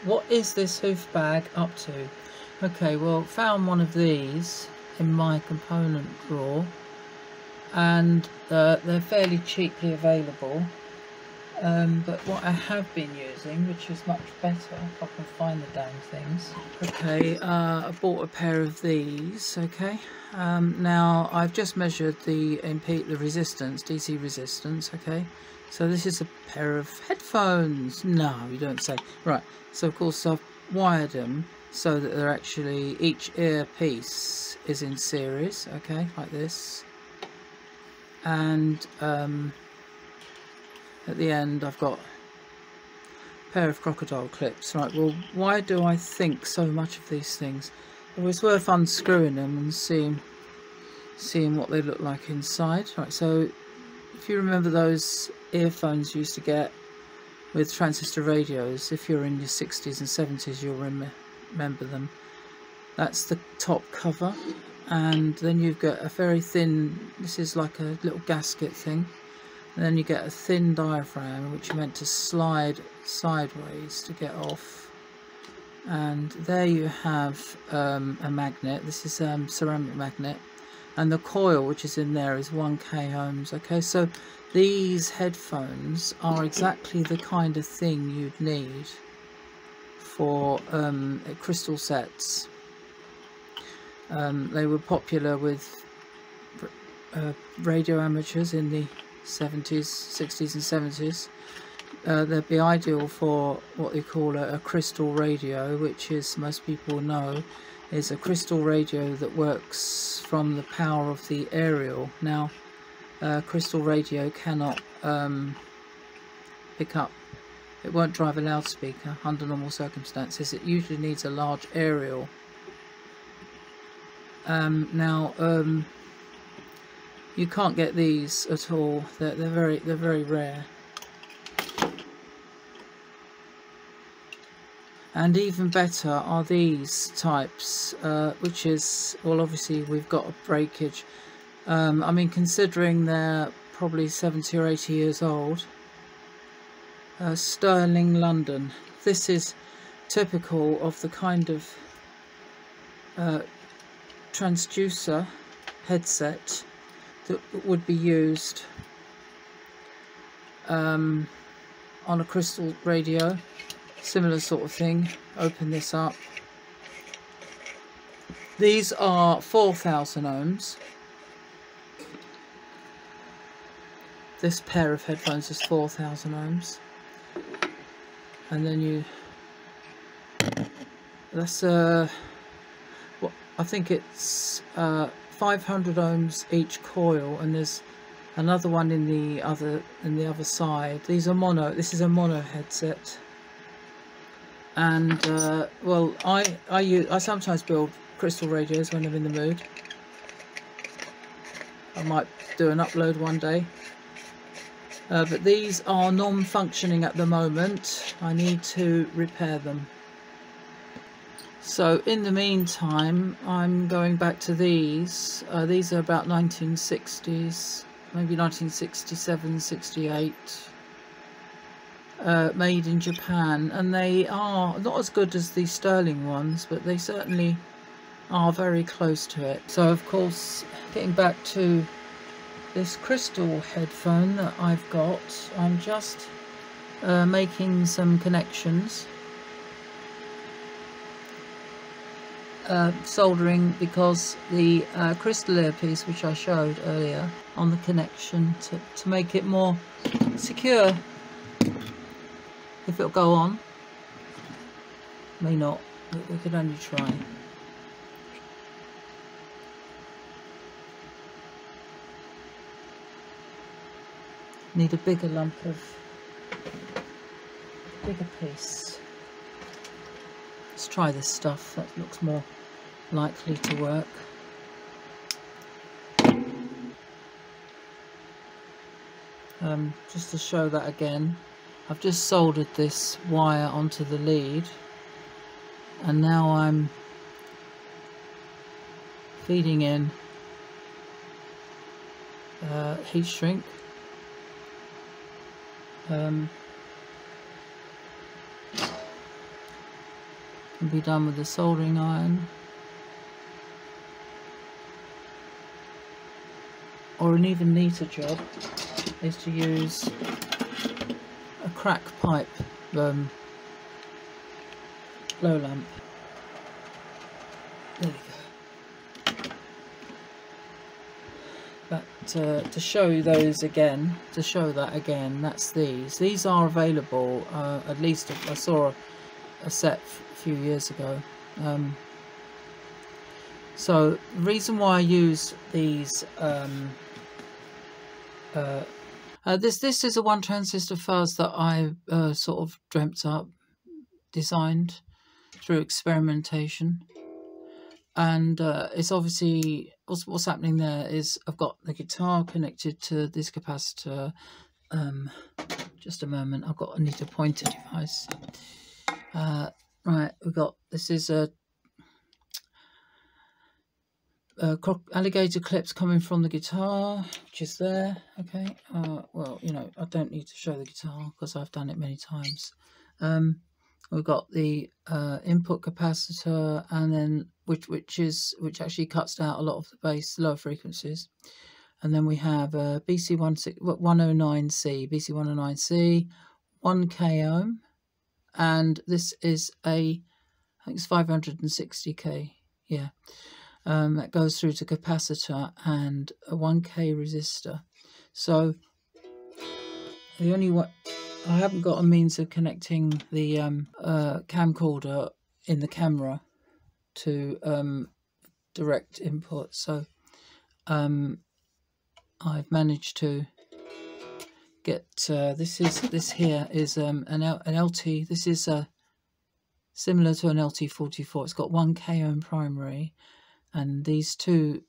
what is this hoof bag up to? Okay, well, found one of these in my component drawer, and they're fairly cheaply available. But what I have been using, which is much better, if I can find the damn things. Okay, I bought a pair of these. Okay, now I've just measured the resistance, DC resistance. Okay, so this is a pair of headphones. No, you don't say. Right, so of course I've wired them so that they're actually, each earpiece is in series. Okay, like this, and at the end I've got a pair of crocodile clips. Right, well, why do I think so much of these things? Well, it's worth unscrewing them and seeing what they look like inside. Right, so if you remember those earphones you used to get with transistor radios, if you're in your 60s and 70s you'll remember them. That's the top cover, and then you've got a very thin, this is like a little gasket thing. And then you get a thin diaphragm which you're meant to slide sideways to get off, and there you have a magnet. This is ceramic magnet, and the coil which is in there is 1k ohms. Okay, so these headphones are exactly the kind of thing you'd need for crystal sets. They were popular with radio amateurs in the 70s, 60s and 70s. They'd be ideal for what they call a crystal radio, which is, most people know, is a crystal radio that works from the power of the aerial. Now, crystal radio cannot pick up, it won't drive a loudspeaker under normal circumstances. It usually needs a large aerial. You can't get these at all. They're very rare. And even better are these types, which is, well, obviously we've got a breakage. I mean, considering they're probably 70 or 80 years old. Sterling, London. This is typical of the kind of transducer headset that would be used on a crystal radio. Similar sort of thing. Open this up. These are 4,000 ohms. This pair of headphones is 4,000 ohms. And then that's well, I think it's 500 ohms each coil, and there's another one in the other side. These are mono. This is a mono headset. And well, I sometimes build crystal radios when I'm in the mood. I might do an upload one day. But these are non-functioning at the moment. I need to repair them. So in the meantime, I'm going back to these. These are about 1960s, maybe 1967, 68. Made in Japan, and they are not as good as the sterling ones, but they certainly are very close to it. So of course, getting back to this crystal headphone that I've got, I'm just making some connections, soldering, because the crystal earpiece which I showed earlier on the connection, to make it more secure. If it'll go on, may not, but we could only try. Need a bigger bigger piece. Let's try this stuff, that looks more likely to work. Just to show that again, I've just soldered this wire onto the lead, and now I'm feeding in heat shrink. can be done with a soldering iron, or an even neater job is to use a crack pipe glow lamp. There we go. But to show those again, that's these. These are available. At least I saw a set a few years ago. So the reason why I use these, this is a one transistor fuzz that I sort of dreamt up, designed through experimentation. And it's obviously, what's happening there is I've got the guitar connected to this capacitor. Just a moment, I need a pointer device. Right, this is a alligator clips coming from the guitar, which is there. Okay, well, you know, I don't need to show the guitar because I've done it many times. We've got the input capacitor, and then which actually cuts out a lot of the bass low frequencies. And then we have BC109C, 1K ohm, and this is I think it's 560K. Yeah, that goes through to capacitor and a 1K resistor. So the only one, I haven't got a means of connecting the camcorder in the camera to direct input, so I've managed to get this here is an LT. This is similar to an LT44. It's got 1K ohm primary, and these two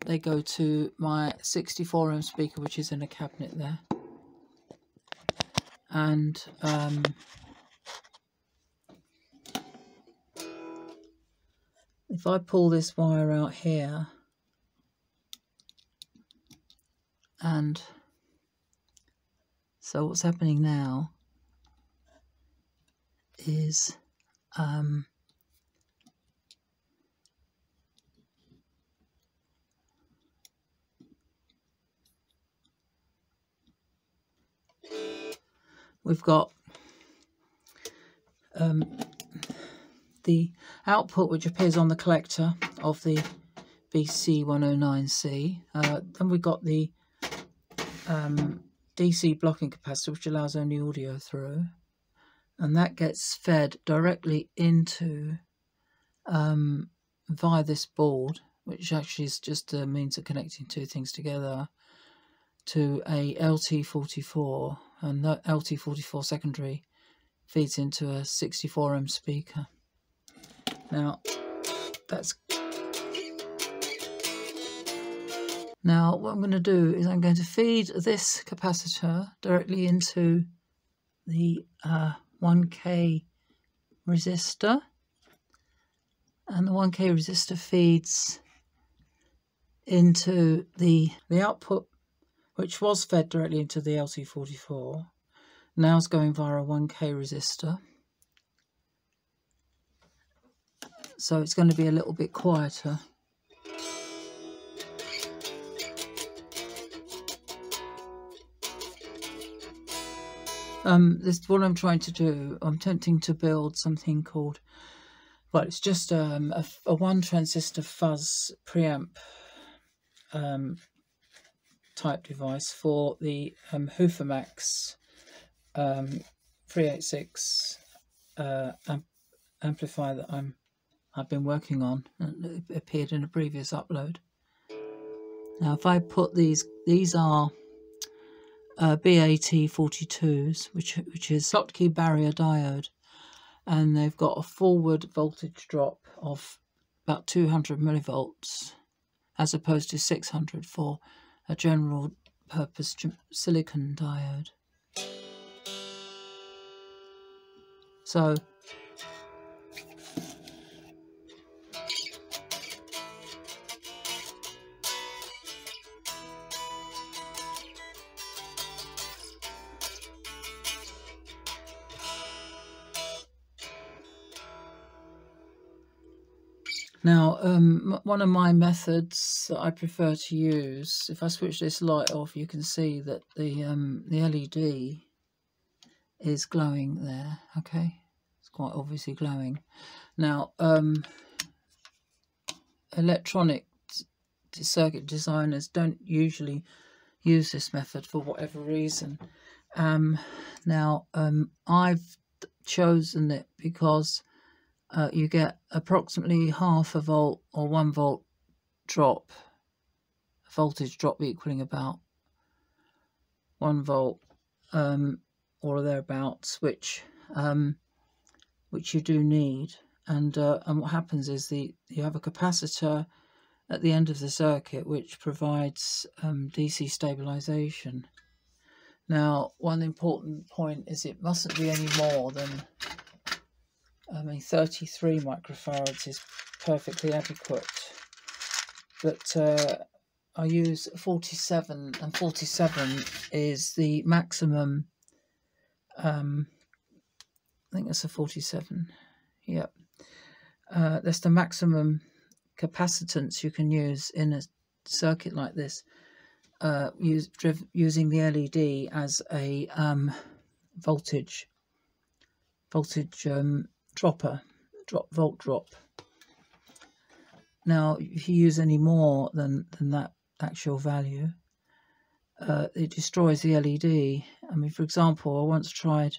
they go to my 64 ohm speaker, which is in a cabinet there. And if I pull this wire out here, and so what's happening now is we've got the output which appears on the collector of the BC109C. Then we've got the DC blocking capacitor, which allows only audio through, and that gets fed directly into via this board, which actually is just a means of connecting two things together, to a LT44, and that LT44 secondary feeds into a 64 ohm speaker. Now what I'm going to do is I'm going to feed this capacitor directly into the 1K resistor, and the 1K resistor feeds into the output, which was fed directly into the LT44. Now it's going via a 1K resistor, so it's going to be a little bit quieter. This is what I'm trying to do. I'm attempting to build something called, well, it's just a one transistor fuzz preamp type device for the Hoofamax 386 amplifier that I've been working on, and it appeared in a previous upload. Now if I put these are BAT42s, which is Schottky barrier diode, and they've got a forward voltage drop of about 200 millivolts as opposed to 600 for a general purpose silicon diode. So Now, one of my methods that I prefer to use, if I switch this light off, you can see that the LED is glowing there. Okay, it's quite obviously glowing. Now, electronic circuit designers don't usually use this method for whatever reason. Now, I've chosen it because you get approximately half a volt or 1 volt drop, voltage drop equaling about 1 volt or thereabouts, which you do need. And what happens is you have a capacitor at the end of the circuit which provides DC stabilization. Now, one important point is it mustn't be any more than 33 microfarads is perfectly adequate, but I use 47, and 47 is the maximum. I think that's a 47. Yep, that's the maximum capacitance you can use in a circuit like this, using the LED as a voltage dropper, volt drop. Now, if you use any more than that actual value, it destroys the LED. I mean, for example, I once tried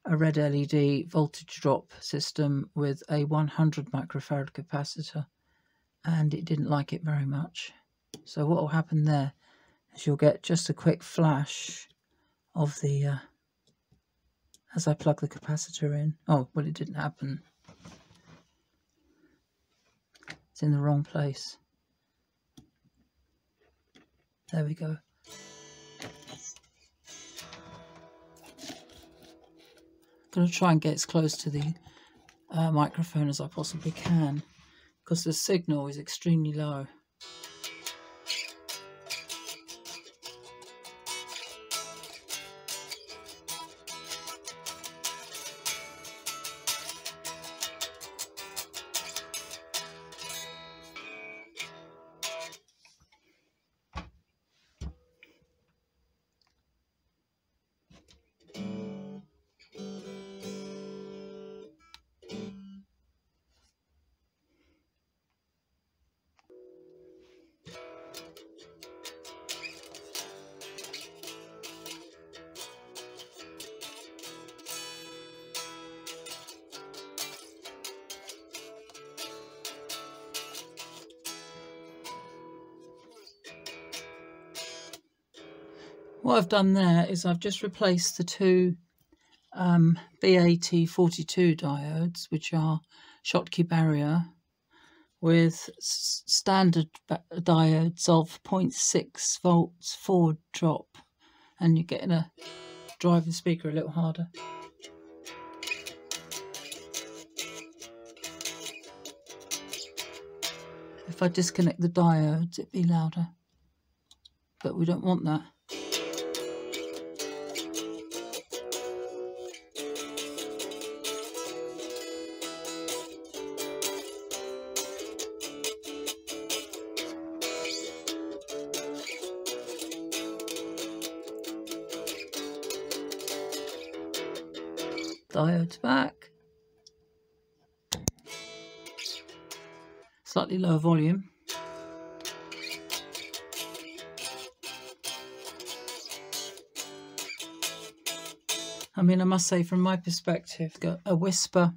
a red LED voltage drop system with a 100 microfarad capacitor, and it didn't like it very much. So what will happen there is you'll get just a quick flash of the as I plug the capacitor in. Oh, well, it didn't happen. It's in the wrong place. There we go. I'm going to try and get as close to the microphone as I possibly can, because the signal is extremely low. What I've done there is I've just replaced the two BAT42 diodes, which are Schottky barrier, with standard diodes of 0.6 volts forward drop, and you're getting a driving speaker a little harder. If I disconnect the diodes, it'd be louder, but we don't want that. Diodes back. Slightly lower volume. I mean, I must say, from my perspective, got a whisper,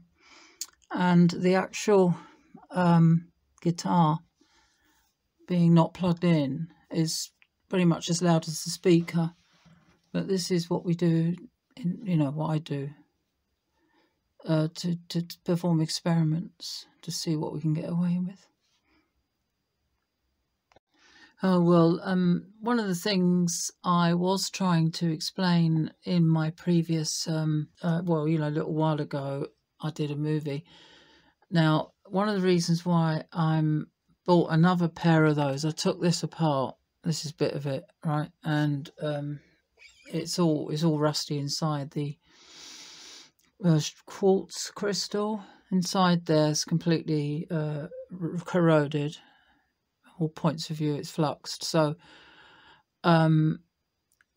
and the actual guitar being not plugged in is pretty much as loud as the speaker. But this is what we do, what I do. To perform experiments to see what we can get away with. Oh, well, one of the things I was trying to explain in my previous, a little while ago, I did a movie. Now, one of the reasons why I bought another pair of those, I took this apart. This is a bit of it, right? And it's all rusty inside. The quartz crystal Inside there's completely corroded. All points of view, it's fluxed. So the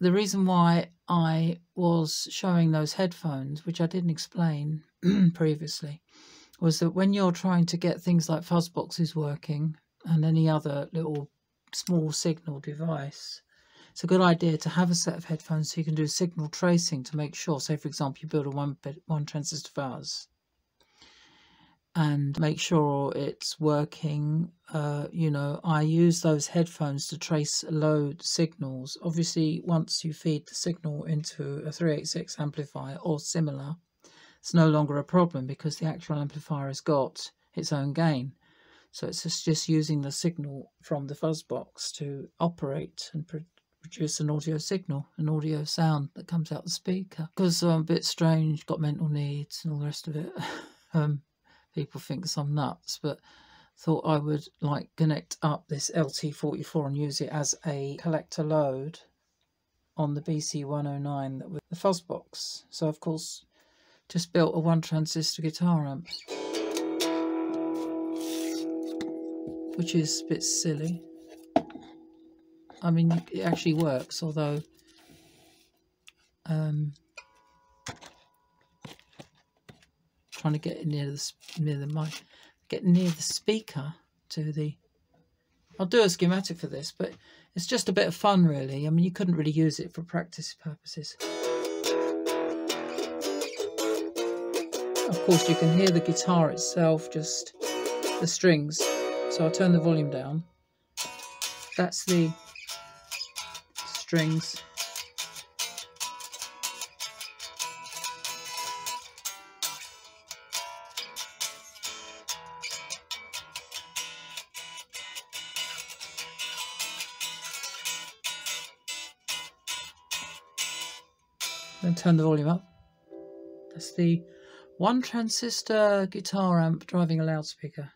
reason why I was showing those headphones, which I didn't explain previously, was that when you're trying to get things like fuzz boxes working and any other little small signal device, it's a good idea to have a set of headphones so you can do signal tracing to make sure, say for example, you build a one transistor fuzz and make sure it's working. You know, I use those headphones to trace load signals. Obviously, once you feed the signal into a 386 amplifier or similar, it's no longer a problem because the actual amplifier has got its own gain. So it's just using the signal from the fuzz box to operate and produce an audio signal, an audio sound that comes out the speaker. Because I'm a bit strange, got mental needs and all the rest of it. People think I'm nuts, but thought I would like connect up this LT44 and use it as a collector load on the BC109 that was the fuzz box. So of course just built a one transistor guitar amp, which is a bit silly. I mean, it actually works, although trying to get near the mic, get near the speaker to the. I'll do a schematic for this, but it's just a bit of fun, really. I mean, you couldn't really use it for practice purposes. Of course, you can hear the guitar itself, just the strings. So I'll turn the volume down. That's the strings. Then turn the volume up. That's the one transistor guitar amp driving a loudspeaker.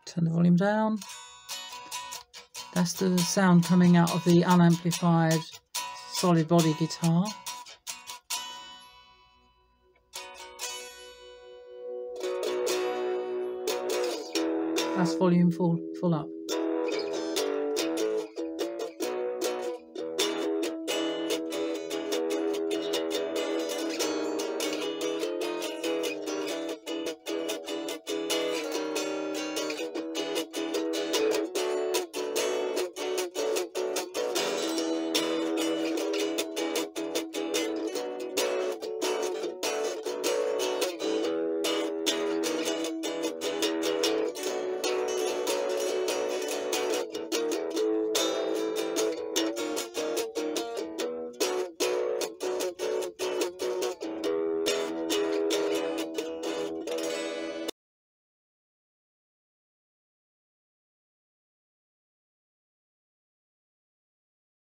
Turn the volume down. That's the sound coming out of the unamplified solid body guitar. That's volume full up.